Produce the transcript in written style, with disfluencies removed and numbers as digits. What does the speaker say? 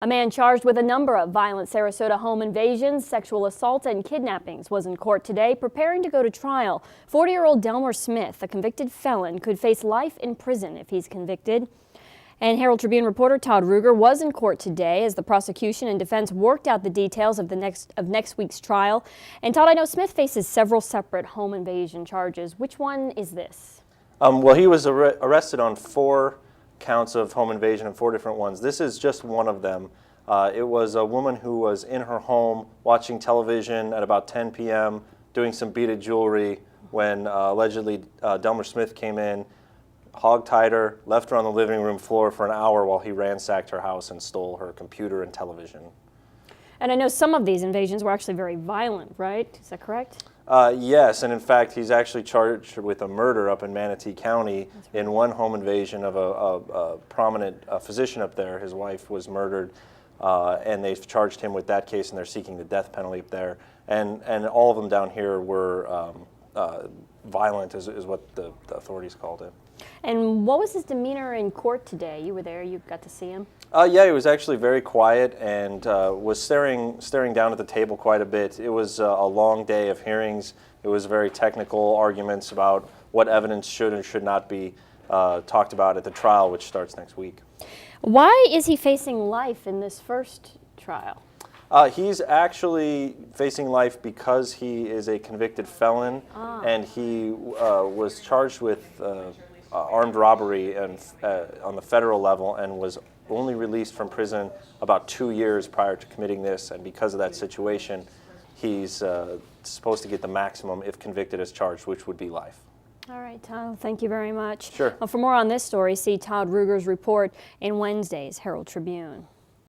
A man charged with a number of violent Sarasota home invasions, sexual assault, and kidnappings was in court today preparing to go to trial. 40-year-old Delmer Smith, a convicted felon, could face life in prison if he's convicted. And Herald-Tribune reporter Todd was in court today as the prosecution and defense worked out the details of next week's trial. And Todd, I know Smith faces several separate home invasion charges. Which one is this? Well, he was arrested on 4 counts of home invasion and 4 different ones. This is just one of them. It was a woman who was in her home watching television at about 10 p.m. doing some beaded jewelry when allegedly Delmer Smith came in, hogtied her, left her on the living room floor for an hour while he ransacked her house and stole her computer and television. And I know some of these invasions were actually very violent, right? Is that correct? Yes, and in fact, he's actually charged with a murder up in Manatee County in one home invasion of a prominent physician up there. His wife was murdered, and they've charged him with that case, and they're seeking the death penalty up there. And all of them down here were violent, is what the authorities called it. And what was his demeanor in court today? You were there, you got to see him? Yeah, he was actually very quiet and was staring down at the table quite a bit. It was a long day of hearings. It was very technical arguments about what evidence should and should not be talked about at the trial, which starts next week. Why is he facing life in this first trial? He's actually facing life because he is a convicted felon, and he was charged with armed robbery and, on the federal level, and was only released from prison about 2 years prior to committing this, and because of that situation, he's supposed to get the maximum if convicted as charged, which would be life. All right, Todd, thank you very much. Sure. Well, for more on this story, see Todd Ruger's report in Wednesday's Herald-Tribune.